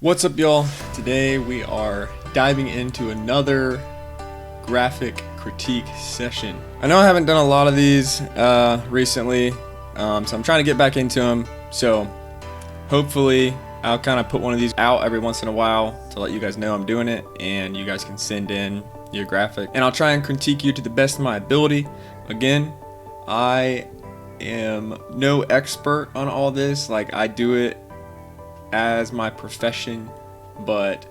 What's up, y'all? Today we are diving into another graphic critique session. I know I haven't done a lot of these recently, so I'm trying to get back into them. So hopefully I'll kind of put one of these out every once in a while to let you guys know I'm doing it, and you guys can send in your graphic, and I'll try and critique you to the best of my ability. Again, I am no expert on all this. Like, I do it as my profession, but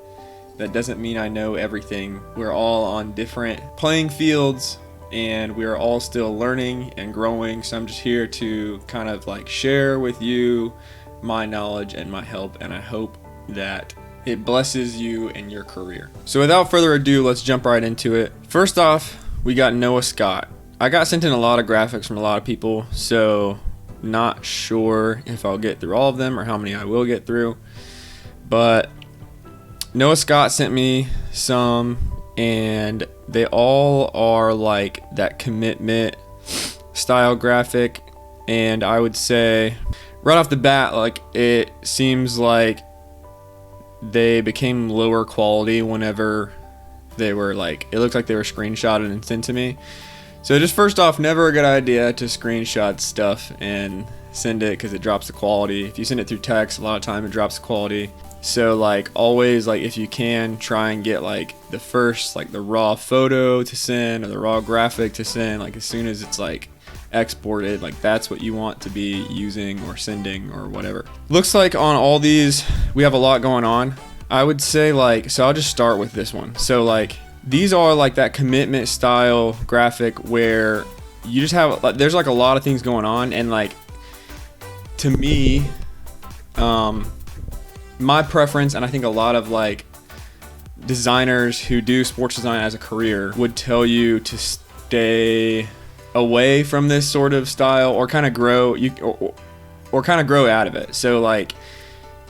that doesn't mean I know everything. We're all on different playing fields and we're all still learning and growing, so I'm just here to kind of like share with you my knowledge and my help, and I hope that it blesses you in your career. So without further ado, let's jump right into it. First off, we got Noah Scott. I got sent in a lot of graphics from a lot of people, so not sure if I'll get through all of them or how many I will get through, but Noah Scott sent me some, and they all are like that commitment style graphic. And I would say right off the bat, like, it seems like they became lower quality whenever they were like, it looked like they were screenshotted and sent to me. So just first off, never a good idea to screenshot stuff and send it, because it drops the quality. If you send it through text, a lot of time it drops the quality. So like, always, like, if you can, try and get like the first, like the raw photo to send or the raw graphic to send, like as soon as it's like exported, like that's what you want to be using or sending or whatever. Looks like on all these we have a lot going on. I would say, like, so I'll just start with this one. So like, these are like that commitment style graphic where you just have, there's like a lot of things going on, and like, to me, my preference, and I think a lot of like designers who do sports design as a career would tell you to stay away from this sort of style, or kind of grow or kind of grow out of it. So like,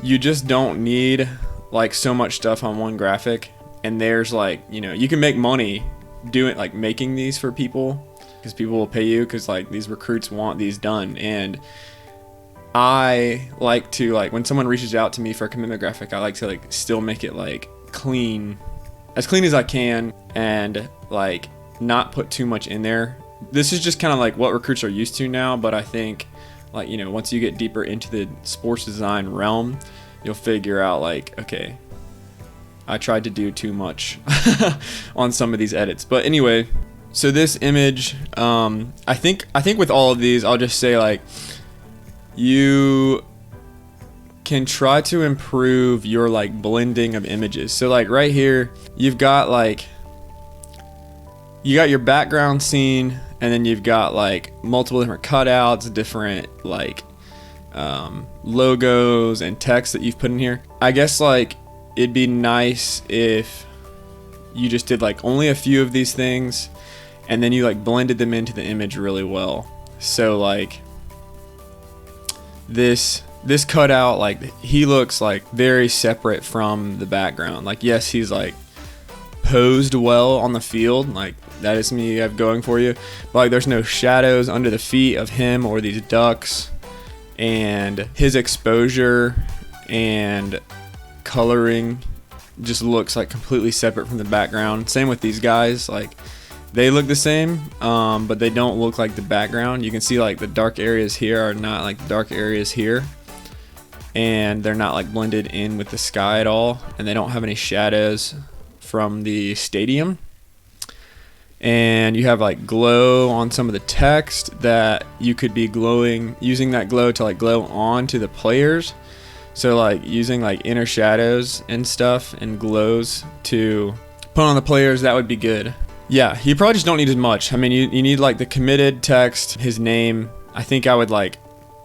you just don't need like so much stuff on one graphic. And there's like, you know, you can make money doing, like, making these for people, because people will pay you, because like these recruits want these done. And I like to, like, when someone reaches out to me for a commitment graphic, I like to like still make it like clean as I can, and like not put too much in there. This is just kind of like what recruits are used to now, but I think, like, you know, once you get deeper into the sports design realm, you'll figure out like, okay, I tried to do too much on some of these edits. But anyway, so this image, I think with all of these, I'll just say, like, you can try to improve your like blending of images. So like right here, you've got like, you got your background scene, and then you've got like multiple different cutouts, different like logos and text that you've put in here. I guess like, it'd be nice if you just did like only a few of these things, and then you like blended them into the image really well. So like this cutout, like, he looks like very separate from the background. Like, yes, he's like posed well on the field, like that is something you have going for you, but like, there's no shadows under the feet of him or these ducks, and his exposure and coloring just looks like completely separate from the background. Same with these guys, like they look the same, but they don't look like the background. You can see like the dark areas here are not like the dark areas here, and they're not like blended in with the sky at all, and they don't have any shadows from the stadium. And you have like glow on some of the text that you could be using that glow to like glow onto the players. So like using like inner shadows and stuff and glows to put on the players, that would be good. Yeah, you probably just don't need as much. I mean, you need like the committed text, his name. I think I would like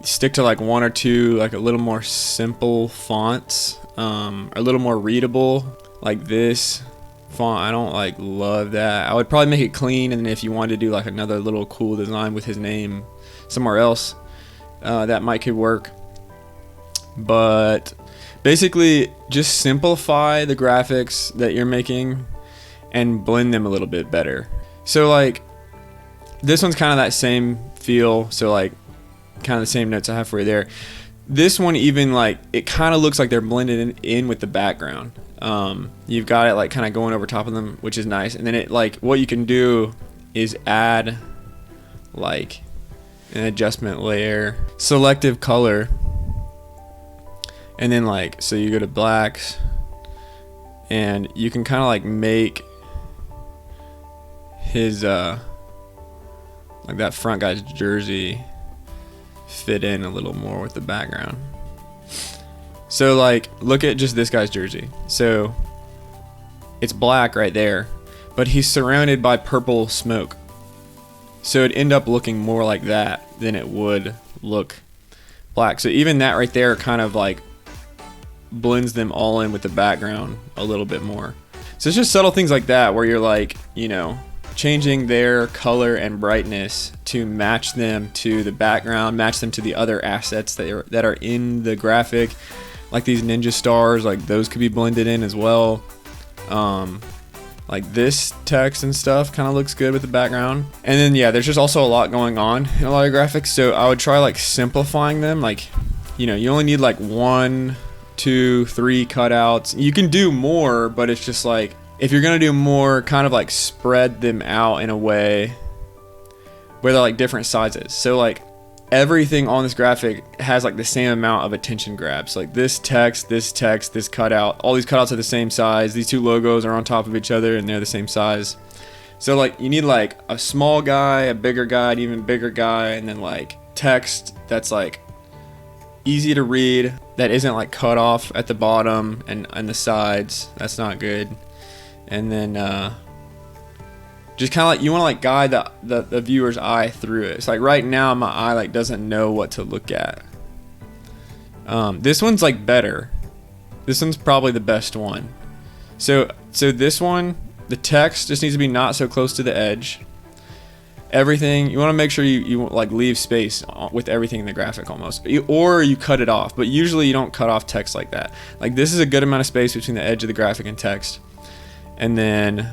stick to like one or two, like a little more simple fonts, a little more readable. Like this font, I don't like love that. I would probably make it clean, and then if you wanted to do like another little cool design with his name somewhere else, that might could work. But basically, just simplify the graphics that you're making and blend them a little bit better. So like, this one's kind of that same feel, so like kind of the same notes I have for you there. this one even like it kind of looks like they're blended in with the background. You've got it like kind of going over top of them, which is nice. And then it like what you can do is add like an adjustment layer, selective color, and then like so you go to blacks and you can kind of like make his like that front guy's jersey fit in a little more with the background. So like look at just this guy's jersey. So it's black right there, but he's surrounded by purple smoke. So it'd end up looking more like that than it would look black. So even that right there kind of like blends them all in with the background a little bit more. So it's just subtle things like that where you're like, you know, changing their color and brightness to match them to the background, match them to the other assets that are in the graphic, like these ninja stars, like those could be blended in as well. Like this text and stuff kind of looks good with the background. And then yeah, there's just also a lot going on in a lot of graphics, so I would try like simplifying them. Like, you know, you only need like 1, 2, 3 cutouts. You can do more, but it's just like if you're gonna do more, kind of like spread them out in a way where they're like different sizes. So like everything on this graphic has like the same amount of attention grabs. Like this text, this cutout, all these cutouts are the same size. These two logos are on top of each other and they're the same size. So like you need like a small guy, a bigger guy, an even bigger guy, and then like text that's like easy to read, that isn't like cut off at the bottom and the sides. That's not good. And then just kind of like you want to like guide the viewer's eye through it. It's like right now my eye like doesn't know what to look at. This one's like better. This one's probably the best one. So this one, the text just needs to be not so close to the edge. Everything you want to make sure you like leave space with everything in the graphic almost, or you cut it off. But usually you don't cut off text like that. Like this is a good amount of space between the edge of the graphic and text. And then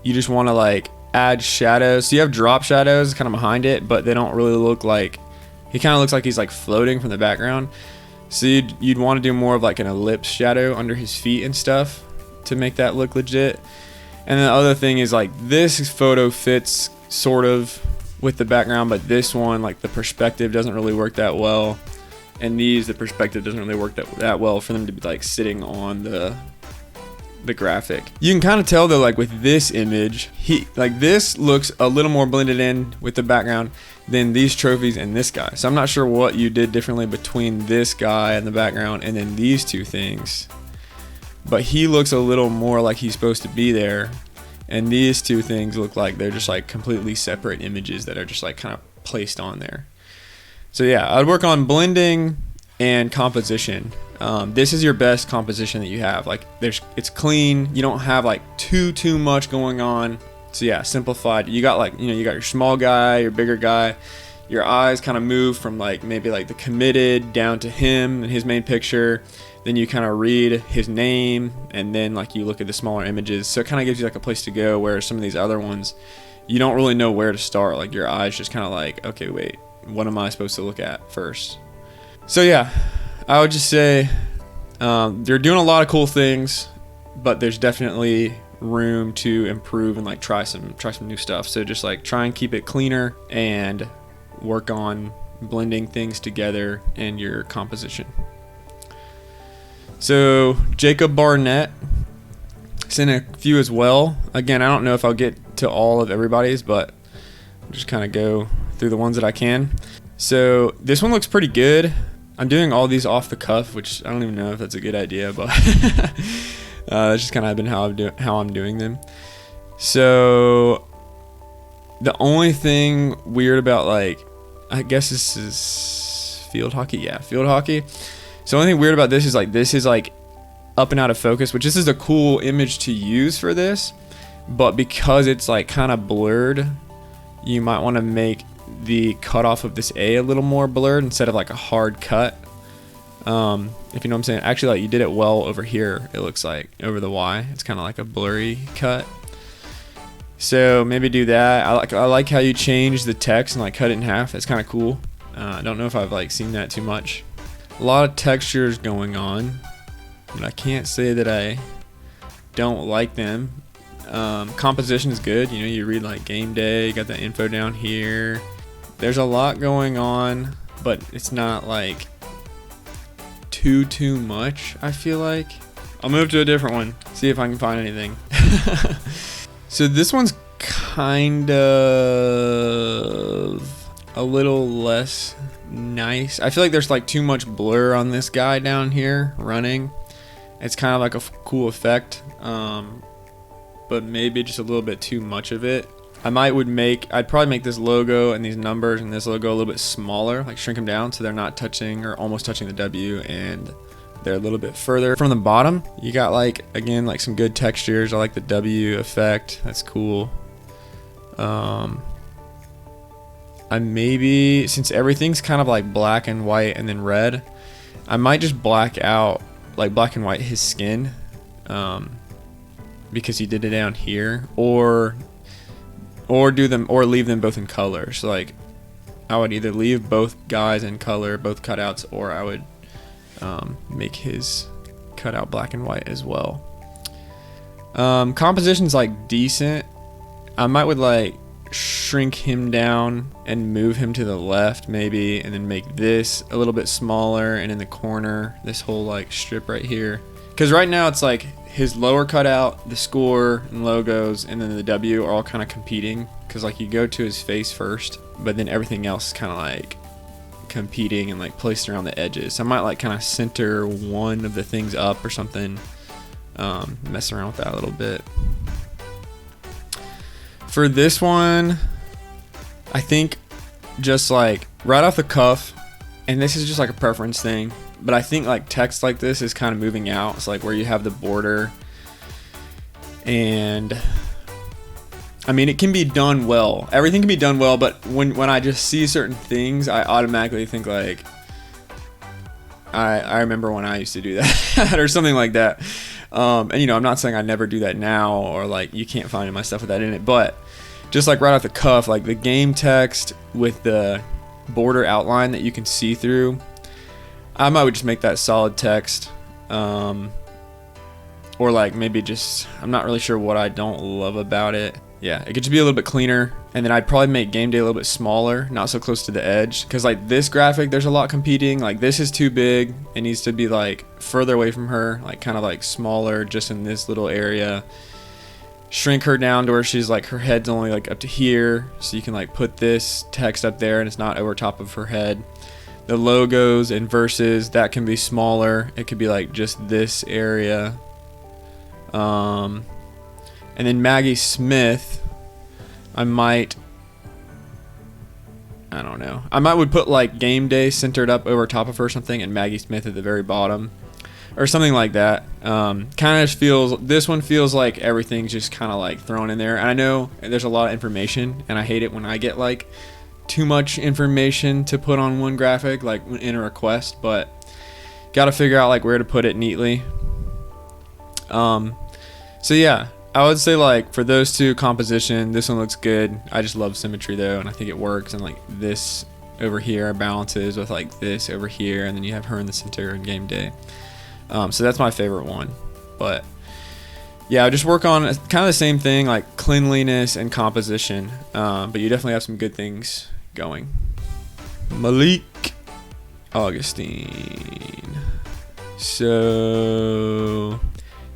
you just want to like add shadows. So you have drop shadows kind of behind it, but they don't really look like, he kind of looks like he's like floating from the background. So you'd want to do more of like an ellipse shadow under his feet and stuff to make that look legit. And the other thing is like this photo fits sort of with the background, but this one, like the perspective doesn't really work that well. And the perspective doesn't really work that well for them to be like sitting on the graphic. You can kind of tell though, like with this image, this looks a little more blended in with the background than these trophies and this guy. So I'm not sure what you did differently between this guy in the background and then these two things, but he looks a little more like he's supposed to be there, and these two things look like they're just like completely separate images that are just like kind of placed on there. So yeah, I'd work on blending and composition. This is your best composition that you have. Like it's clean. You don't have like too much going on. So yeah, simplified. You got like, you got your small guy, your bigger guy. Your eyes kind of move from like maybe like the committed down to him and his main picture. Then you kind of read his name, and then like you look at the smaller images. So it kind of gives you like a place to go, where some of these other ones, you don't really know where to start. Like your eyes just kind of like, okay, wait, what am I supposed to look at first? So yeah, I would just say they're doing a lot of cool things, but there's definitely room to improve and like try some new stuff. So just like try and keep it cleaner and work on blending things together in your composition. So Jacob Barnett sent a few as well. Again, I don't know if I'll get to all of everybody's, but I'll just kind of go through the ones that I can. So this one looks pretty good. I'm doing all these off the cuff, which I don't even know if that's a good idea, but that's just kind of been how I'm doing them. So the only thing weird about, like, I guess this is field hockey. Yeah, field hockey. So the only thing weird about this is like up and out of focus, which this is a cool image to use for this, but because it's like kind of blurred, you might want to make the cutoff of this A little more blurred instead of like a hard cut. If you know what I'm saying. Actually, like you did it well over here. It looks like over the Y, it's kind of like a blurry cut. So maybe do that. I like how you change the text and like cut it in half. That's kind of cool. I don't know if I've like seen that too much. A lot of textures going on, but I can't say that I don't like them. Composition is good. You know, you read like game day, you got the info down here. There's a lot going on, but it's not like too much, I feel like. I'll move to a different one, see if I can find anything. So this one's kind of a little less nice. I feel like there's like too much blur on this guy down here running. It's kind of like a cool effect, but maybe just a little bit too much of it. I'd probably make this logo and these numbers and this logo a little bit smaller, like shrink them down so they're not touching or almost touching the W, and they're a little bit further from the bottom. You got like, again, like some good textures. I like the W effect, that's cool. Since everything's kind of like black and white and then red, I might just black out, like black and white his skin, because he did it down here, or leave them both in color. So like I would either leave both guys in color, both cutouts, or I would make his cutout black and white as well. Composition's like decent. I would like shrink him down and move him to the left maybe, and then make this a little bit smaller, and in the corner this whole like strip right here, because right now it's like his lower cutout, the score and logos, and then the W are all kind of competing, because like you go to his face first, but then everything else is kind of like competing and like placed around the edges. So I might like kind of center one of the things up or something, mess around with that a little bit. For this one, I think just like right off the cuff, and this is just like a preference thing, but I think like text like this is kind of moving out. It's like where you have the border, and I mean, it can be done well. Everything can be done well, but when I just see certain things, I automatically think like, I remember when I used to do that or something like that. And you know, I'm not saying I never do that now, or like you can't find my stuff with that in it, but just like right off the cuff, like the game text with the border outline that you can see through, I might just make that solid text. Or like maybe just, I'm not really sure what I don't love about it. Yeah, it could just be a little bit cleaner. And then I'd probably make game day a little bit smaller, not so close to the edge, because like this graphic, there's a lot competing. Like this is too big, it needs to be like further away from her, like kind of like smaller just in this little area. Shrink her down to where she's like, her head's only like up to here, so you can like put this text up there and it's not over top of her head. The logos and verses, that can be smaller. It could be like just this area. And then Maggie Smith, I might would put like game day centered up over top of her or something, and Maggie Smith at the very bottom or something like that. Kind of just feels, this one feels like everything's just kind of like thrown in there. And I know there's a lot of information, and I hate it when I get like too much information to put on one graphic, like in a request, but got to figure out like where to put it neatly. So yeah, I would say like for those two, composition, this one looks good. I just love symmetry though, and I think it works. And like this over here balances with like this over here, and then you have her in the center in game day. So that's my favorite one. But yeah, I just work on kind of the same thing, like cleanliness and composition. But you definitely have some good things going. Malik, Augustine. So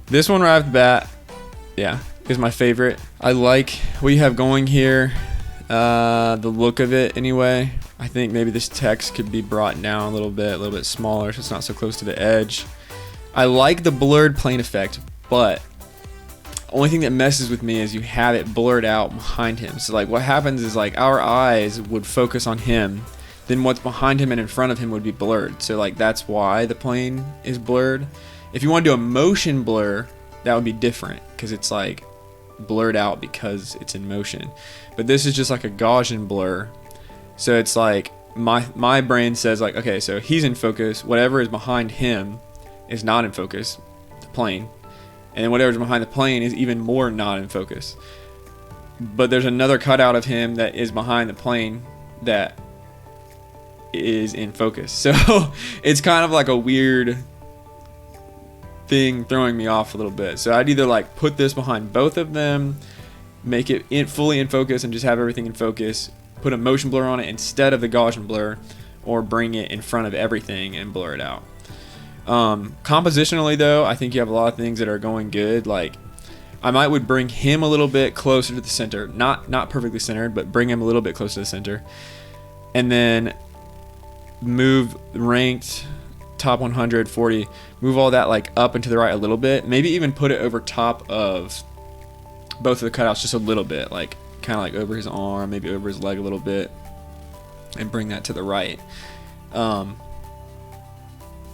this one right off the bat, yeah, is my favorite. I like what you have going here, the look of it anyway. I think maybe this text could be brought down a little bit smaller, so it's not so close to the edge. I like the blurred plane effect, but only thing that messes with me is you have it blurred out behind him. So like what happens is like our eyes would focus on him, then what's behind him and in front of him would be blurred. So like that's why the plane is blurred. If you want to do a motion blur, that would be different, because it's like blurred out because it's in motion. But this is just like a Gaussian blur. So it's like my brain says like, okay, so he's in focus, whatever is behind him is not in focus, the plane, and then whatever's behind the plane is even more not in focus. But there's another cutout of him that is behind the plane that is in focus. So it's kind of like a weird thing throwing me off a little bit. So I'd either like put this behind both of them, make it fully in focus and just have everything in focus, put a motion blur on it instead of the Gaussian blur, or bring it in front of everything and blur it out. Compositionally though, I think you have a lot of things that are going good. Like I would bring him a little bit closer to the center, not perfectly centered, but bring him a little bit closer to the center, and then move ranked top 140, move all that like up and to the right a little bit, maybe even put it over top of both of the cutouts just a little bit, like kind of like over his arm, maybe over his leg a little bit, and bring that to the right.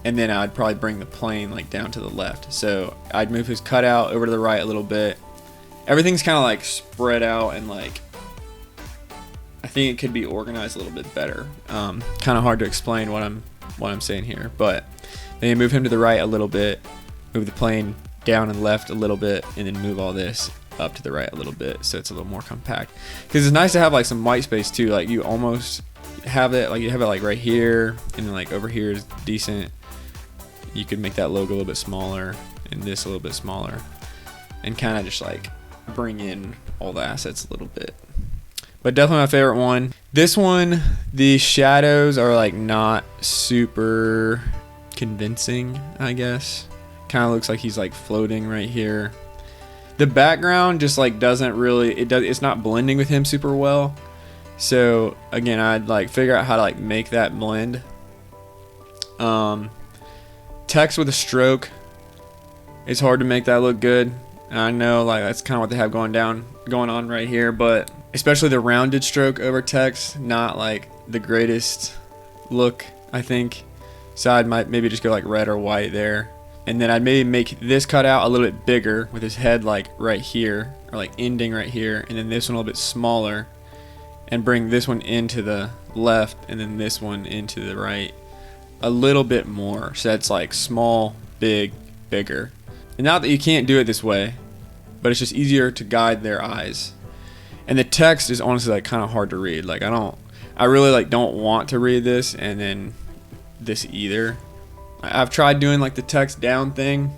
And then I'd probably bring the plane like down to the left. So I'd move his cutout over to the right a little bit. Everything's kind of like spread out, and like I think it could be organized a little bit better. Kind of hard to explain what I'm saying here, but then you move him to the right a little bit, move the plane down and left a little bit, and then move all this up to the right a little bit so it's a little more compact. Because it's nice to have like some white space too. Like you almost have it like right here, and then like over here is decent. You could make that logo a little bit smaller and this a little bit smaller, and kind of just like bring in all the assets a little bit. But definitely my favorite one. This one, the shadows are like not super convincing, I guess. Kind of looks like he's like floating right here. The background just like doesn't really, it's not blending with him super well. So again, I'd like figure out how to like make that blend. Text with a stroke, it's hard to make that look good. I know like that's kind of what they have going on right here, but especially the rounded stroke over text, not like the greatest look, I think. So I'd maybe just go like red or white there. And then I'd maybe make this cutout a little bit bigger with his head like right here, or like ending right here, and then this one a little bit smaller, and bring this one into the left and then this one into the right a little bit more. So that's like small, big, bigger. And not that you can't do it this way, but it's just easier to guide their eyes. And the text is honestly like kind of hard to read. Like I really like don't want to read this and then this either. I've tried doing like the text down thing,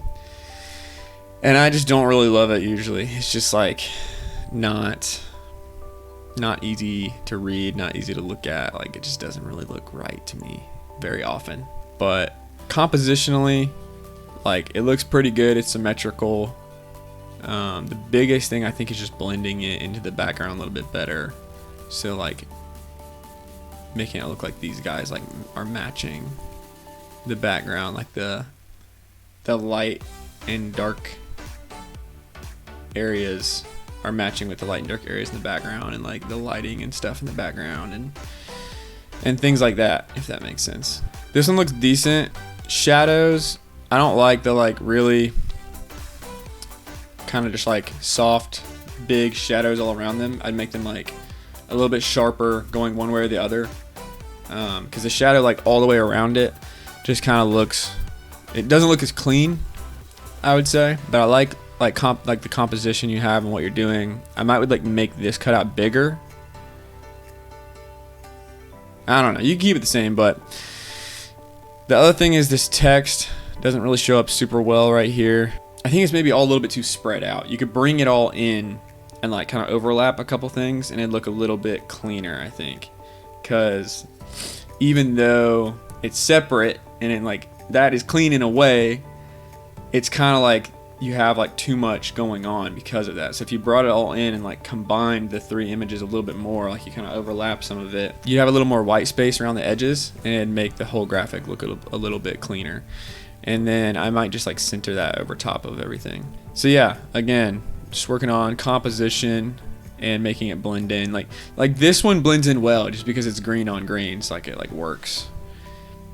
and I just don't really love it usually. It's just like not easy to read, not easy to look at. Like it just doesn't really look right to me very often. But compositionally, like it looks pretty good. It's symmetrical. The biggest thing I think is just blending it into the background a little bit better. So like making it look like these guys like are matching the background, like the light and dark areas are matching with the light and dark areas in the background, and like the lighting and stuff in the background and things like that, if that makes sense. This one looks decent. Shadows, I don't like the like really kind of just like soft big shadows all around them. I'd make them like a little bit sharper going one way or the other, because the shadow like all the way around it just kind of looks, it doesn't look as clean, I would say. But I like the composition you have and what you're doing. I would like make this cutout bigger. I don't know, you can keep it the same, but the other thing is this text doesn't really show up super well right here. I think it's maybe all a little bit too spread out. You could bring it all in and like kind of overlap a couple things and it'd look a little bit cleaner, I think. Because even though it's separate and it like that is clean in a way, it's kind of like you have like too much going on because of that. So if you brought it all in and like combined the three images a little bit more, like you kind of overlap some of it, you'd have a little more white space around the edges and it'd make the whole graphic look a little bit cleaner. And then I might just like center that over top of everything. So yeah, again, just working on composition and making it blend in. Like this one blends in well just because it's green on green. It's like it like works.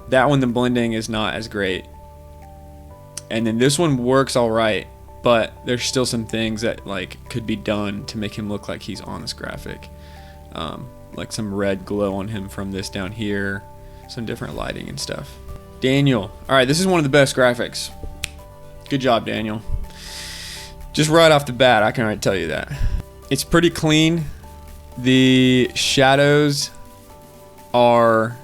That one, the blending is not as great. And then this one works all right, but there's still some things that like could be done to make him look like he's on this graphic. Like some red glow on him from this down here, some different lighting and stuff. Daniel. All right, this is one of the best graphics. Good job, Daniel. Just right off the bat, I can already tell you that. It's pretty clean. The shadows are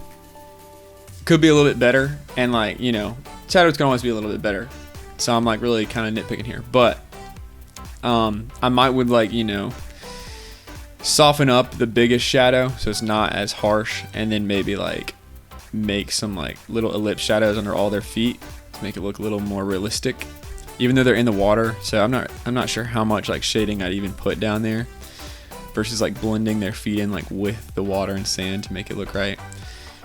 could be a little bit better, and like, you know, shadows can always be a little bit better. So I'm like really kind of nitpicking here, but I might would like, you know, soften up the biggest shadow so it's not as harsh, and then maybe like make some like little ellipse shadows under all their feet to make it look a little more realistic, even though they're in the water. So I'm not sure how much like shading I'd even put down there versus like blending their feet in like with the water and sand to make it look right.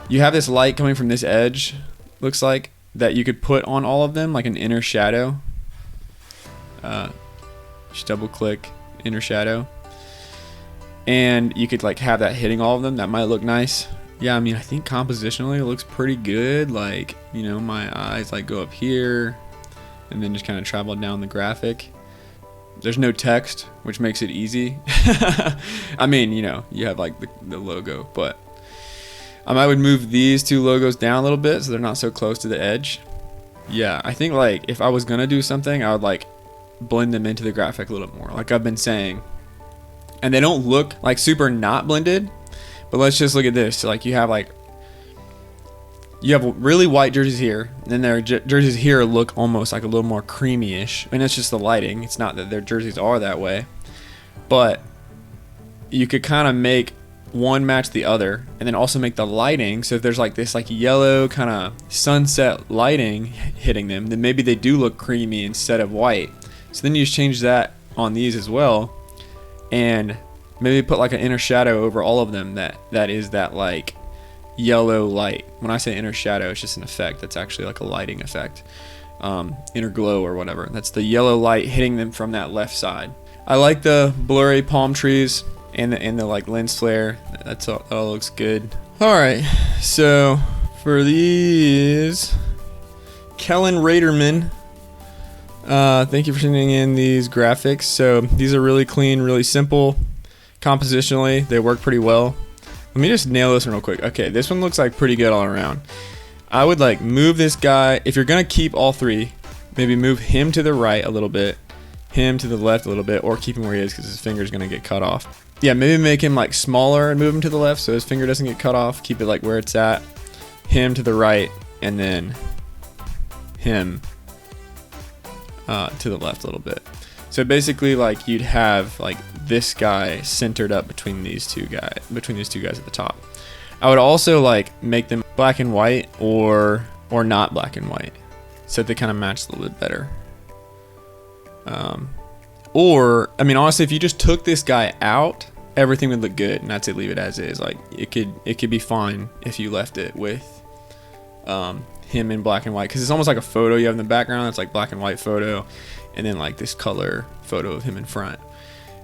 You have this light coming from this edge, looks like, that you could put on all of them, like an inner shadow. Just double click inner shadow, and you could like have that hitting all of them. That might look nice. Yeah, I mean, I think compositionally it looks pretty good. Like, you know, my eyes like go up here and then just kind of travel down the graphic. There's no text, which makes it easy. I mean, you know, you have like the logo, but I would move these two logos down a little bit so they're not so close to the edge. Yeah, I think like if I was gonna do something, I would like blend them into the graphic a little more, like I've been saying. And they don't look like super not blended, but let's just look at this. So like you have really white jerseys here, and then their jerseys here look almost like a little more creamy-ish, and it's just the lighting. It's not that their jerseys are that way, but you could kind of make one match the other, and then also make the lighting, so if there's like this like yellow kind of sunset lighting hitting them, then maybe they do look creamy instead of white. So then you just change that on these as well, and maybe put like an inner shadow over all of them that is that like yellow light. When I say inner shadow, it's just an effect. That's actually like a lighting effect. Inner glow or whatever. That's the yellow light hitting them from that left side. I like the blurry palm trees and the like lens flare. That all looks good. All right, so for these, Kellen Raderman, thank you for sending in these graphics. So these are really clean, really simple. Compositionally, they work pretty well. Let me just nail this one real quick. Okay, this one looks like pretty good all around. I would like move this guy. If you're gonna keep all three, maybe move him to the right a little bit, him to the left a little bit, or keep him where he is because his finger's gonna get cut off. Yeah, maybe make him like smaller and move him to the left so his finger doesn't get cut off. Keep it like where it's at. Him to the right, and then him to the left a little bit. So basically, like you'd have like this guy centered up between these two guys at the top. I would also like make them black and white or not black and white, so they kind of match a little bit better. Or I mean, honestly, if you just took this guy out, everything would look good, and I'd say leave it as is. Like it could be fine if you left it with him in black and white, because it's almost like a photo you have in the background that's like black and white photo, and then like this color photo of him in front,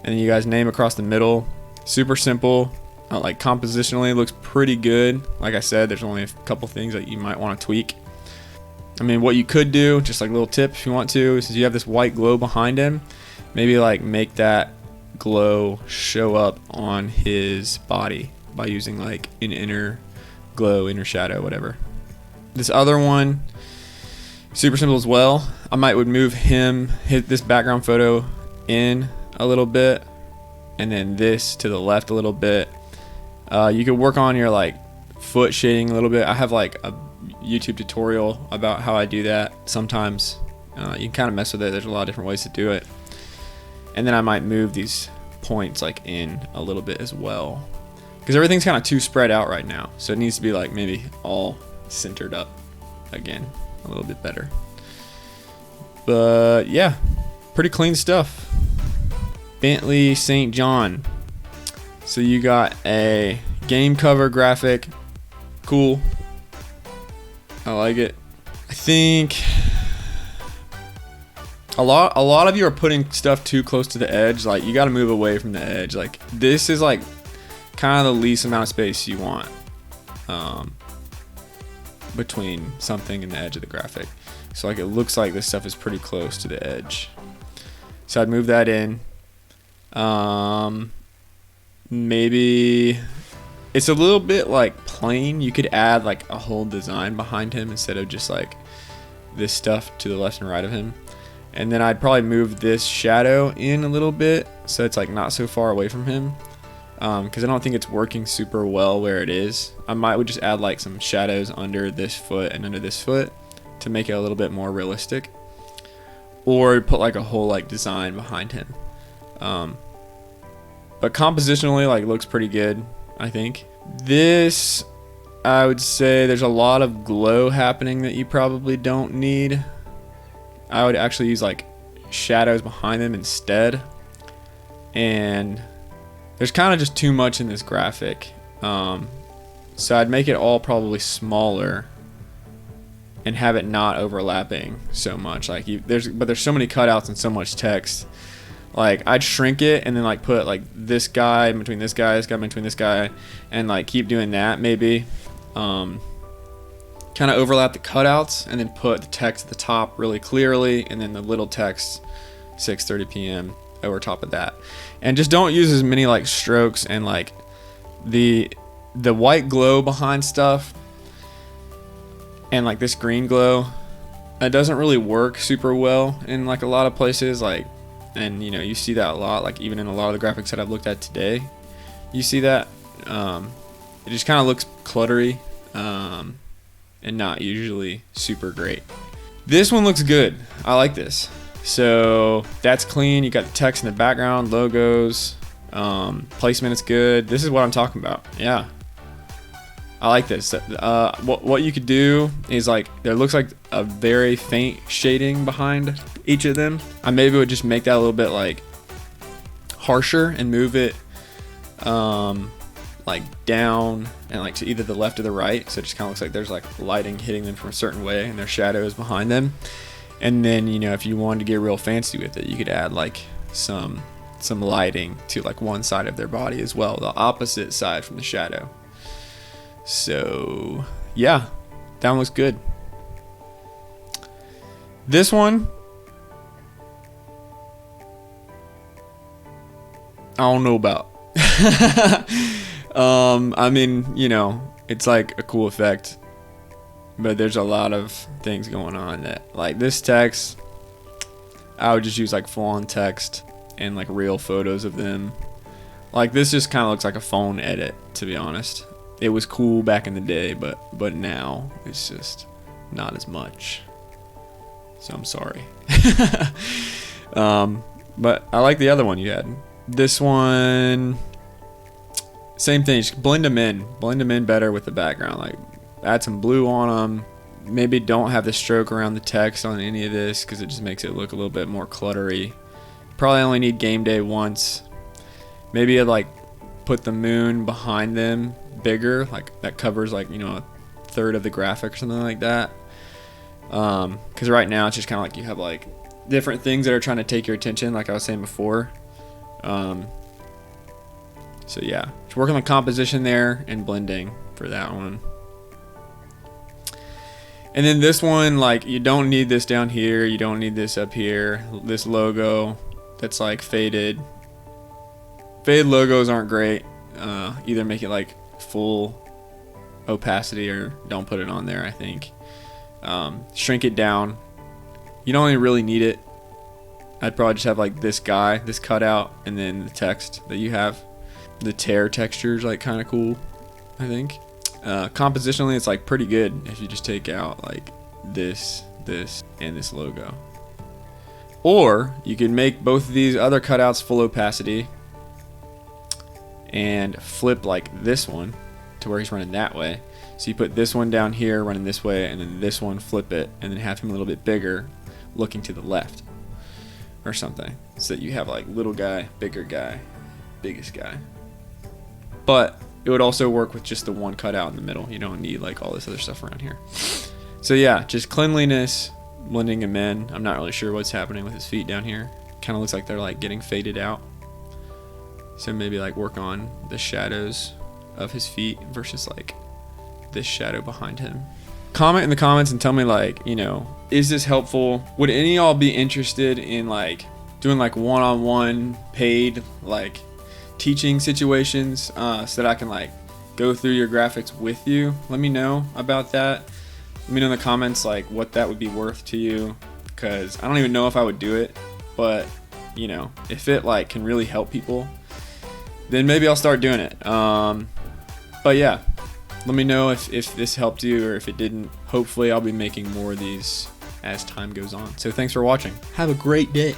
and then you guys name across the middle. Super simple. Like compositionally looks pretty good. Like I said, there's only a couple things that you might want to tweak. I mean, what you could do, just like a little tip if you want to, is you have this white glow behind him, maybe like make that glow show up on his body by using like an inner glow, inner shadow, whatever. This other one, super simple as well. I would move this background photo in a little bit, and then this to the left a little bit. You could work on your like foot shading a little bit. I have like a YouTube tutorial about how I do that. Sometimes you can kind of mess with it. There's a lot of different ways to do it. And then I might move these points like in a little bit as well, because everything's kind of too spread out right now. So it needs to be like maybe all centered up again a little bit better. But yeah, pretty clean stuff. Bentley St. John. So you got a game cover graphic. Cool. I like it. I think a lot of you are putting stuff too close to the edge. Like you got to move away from the edge. Like this is like kind of the least amount of space you want between something and the edge of the graphic. So like it looks like this stuff is pretty close to the edge. So I'd move that in. Maybe it's a little bit like plain. You could add like a whole design behind him instead of just like this stuff to the left and right of him. And then I'd probably move this shadow in a little bit so it's like not so far away from him. because I don't think it's working super well where it is. I would just add like some shadows under this foot and under this foot to make it a little bit more realistic, or put like a whole like design behind him. But compositionally, like, looks pretty good, I think. This, I would say there's a lot of glow happening that you probably don't need. I would actually use like shadows behind them instead. And there's kind of just too much in this graphic. So I'd make it all probably smaller and have it not overlapping so much. Like there's so many cutouts and so much text. Like I'd shrink it and then like put like this guy in between this guy between this guy, and like keep doing that maybe. Kind of overlap the cutouts and then put the text at the top really clearly, and then the little text 6:30 p.m. over top of that. And just don't use as many like strokes and like the white glow behind stuff and like this green glow. It doesn't really work super well in like a lot of places, like, and you know, you see that a lot, like even in a lot of the graphics that I've looked at today, you see that. It just kind of looks cluttery, and not usually super great. This one looks good. I like this. So that's clean. You got the text in the background, logos, placement is good. This is what I'm talking about. Yeah, I like this. What you could do is like, there looks like a very faint shading behind each of them. I maybe would just make that a little bit like harsher and move it like down and like to either the left or the right, so it just kind of looks like there's like lighting hitting them from a certain way and their shadows behind them. And then, you know, if you wanted to get real fancy with it, you could add like some lighting to like one side of their body as well, the opposite side from the shadow. So yeah, that one looks good. This one, I don't know about. I mean, you know, it's like a cool effect, but there's a lot of things going on that, like this text, I would just use like full on text and like real photos of them. Like this just kind of looks like a phone edit, to be honest. It was cool back in the day, but now it's just not as much. So I'm sorry. But I like the other one you had. This one, same thing, just blend them in better with the background. Like add some blue on them. Maybe don't have the stroke around the text on any of this, because it just makes it look a little bit more cluttery. Probably only need game day once. Maybe I'd like put the moon behind them bigger, like that covers like, you know, a third of the graphic or something like that. Because right now it's just kind of like you have like different things that are trying to take your attention, like I was saying before. So yeah, just work on the composition there and blending for that one. And then this one, like, you don't need this down here, you don't need this up here. This logo that's like faded logos aren't great. Either make it like full opacity or don't put it on there, I think. Shrink it down. You don't even really need it. I'd probably just have like this guy, this cutout, and then the text that you have. The tear texture is like kind of cool, I think. Compositionally, it's like pretty good if you just take out like this, and this logo. Or you could make both of these other cutouts full opacity and flip like this one to where he's running that way. So you put this one down here running this way, and then this one, flip it, and then have him a little bit bigger looking to the left or something, so that you have like little guy, bigger guy, biggest guy. But it would also work with just the one cutout in the middle. You don't need like all this other stuff around here. So yeah, just cleanliness, blending him in. I'm not really sure what's happening with his feet down here. Kind of looks like they're like getting faded out. So maybe like work on the shadows of his feet versus like this shadow behind him. Comment in the comments and tell me, like, you know, is this helpful? Would any of y'all be interested in like doing like one-on-one paid like teaching situations, so that I can like go through your graphics with you? Let me know about that. Let me know in the comments like what that would be worth to you, because I don't even know if I would do it, but you know, if it like can really help people, then maybe I'll start doing it. But yeah, let me know if this helped you or if it didn't. Hopefully I'll be making more of these as time goes on. So thanks for watching. Have a great day.